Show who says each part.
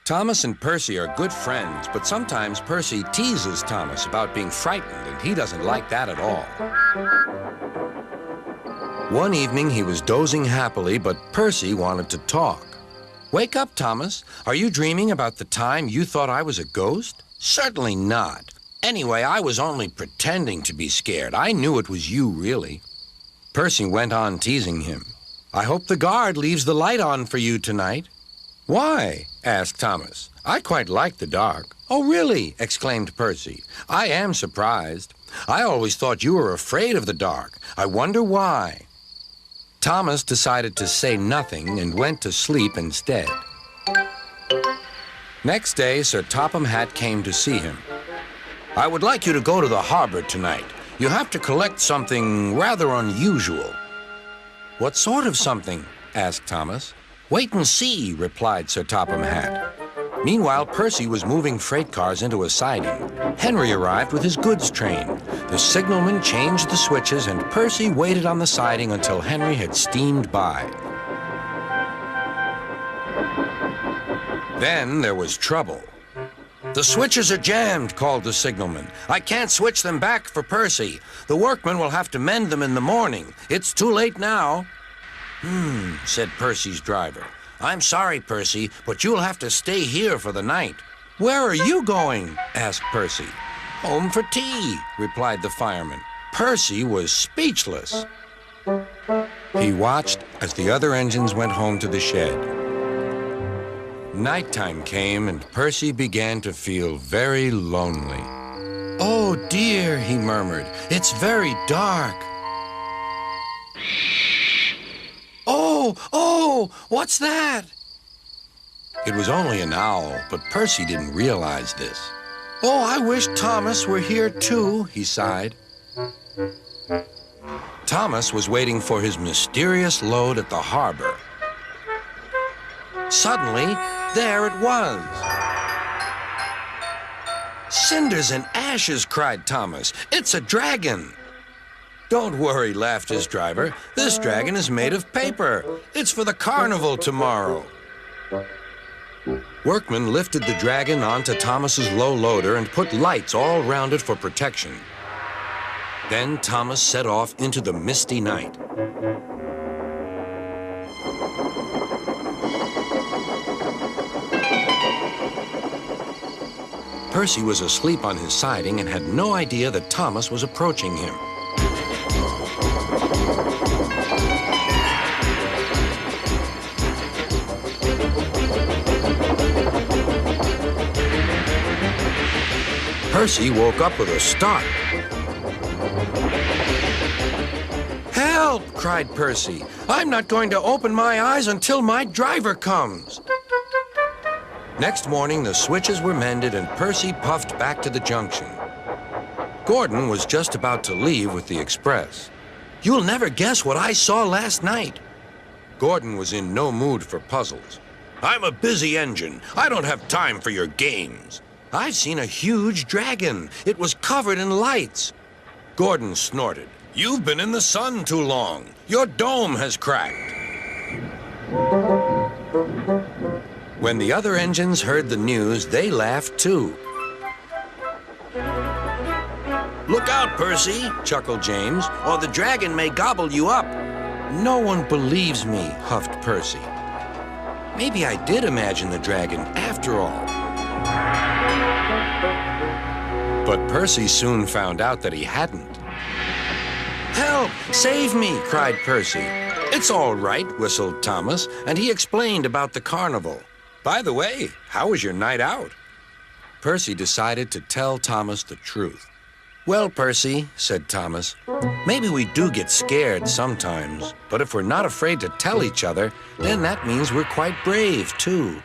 Speaker 1: Thomas and Percy are good friends, but sometimes Percy teases Thomas about being frightened, and he doesn't like that at all. One evening, he was dozing happily, but Percy wanted to talk. "Wake up, Thomas. Are you dreaming about the time you thought I was a ghost?" "Certainly not. Anyway, I was only pretending to be scared. I knew it was you, really." Percy went on teasing him. "I hope the guard leaves the light on for you tonight." "Why?" asked Thomas. "I quite like the dark." "Oh, really?" exclaimed Percy. "I am surprised. I always thought you were afraid of the dark. I wonder why." Thomas decided to say nothing and went to sleep instead. Next day, Sir Topham Hatt came to see him. "I would like you to go to the harbor tonight. You have to collect something rather unusual." "What sort of something?" asked Thomas. "Wait and see," replied Sir Topham Hatt. Meanwhile, Percy was moving freight cars into a siding. Henry arrived with his goods train. The signalman changed the switches, and Percy waited on the siding until Henry had steamed by. Then there was trouble. "The switches are jammed," called the signalman. "I can't switch them back for Percy. The workmen will have to mend them in the morning. It's too late now." Said Percy's driver. "I'm sorry, Percy, but you'll have to stay here for the night." "Where are you going?" asked Percy. "Home for tea," replied the fireman. Percy was speechless. He watched as the other engines went home to the shed. Nighttime came, and Percy began to feel very lonely. "Oh, dear," he murmured. "It's very dark." Oh, what's that?" It was only an owl, but Percy didn't realize this. "Oh, I wish Thomas were here too," he sighed. Thomas was waiting for his mysterious load at the harbor. Suddenly, there it was. "Cinders and ashes," cried Thomas. "It's a dragon." "Don't worry," laughed his driver. "This dragon is made of paper. It's for the carnival tomorrow." Workmen lifted the dragon onto Thomas's low loader and put lights all around it for protection. Then Thomas set off into the misty night. Percy was asleep on his siding and had no idea that Thomas was approaching him. Percy woke up with a start. "Help!" cried Percy. "I'm not going to open my eyes until my driver comes." Next morning, the switches were mended, and Percy puffed back to the junction. Gordon was just about to leave with the express. "You'll never guess what I saw last night." Gordon was in no mood for puzzles. "I'm a busy engine. I don't have time for your games." "I've seen a huge dragon. It was covered in lights." Gordon snorted. "You've been in the sun too long. Your dome has cracked." When the other engines heard the news, they laughed too. "Look out, Percy," chuckled James, "or the dragon may gobble you up." "No one believes me," huffed Percy. "Maybe I did imagine the dragon after all." But Percy soon found out that he hadn't. "Help! Save me!" cried Percy. "It's all right," whistled Thomas, and he explained about the carnival. "By the way, how was your night out?" Percy decided to tell Thomas the truth. "Well, Percy," said Thomas, "maybe we do get scared sometimes, but if we're not afraid to tell each other, then that means we're quite brave, too.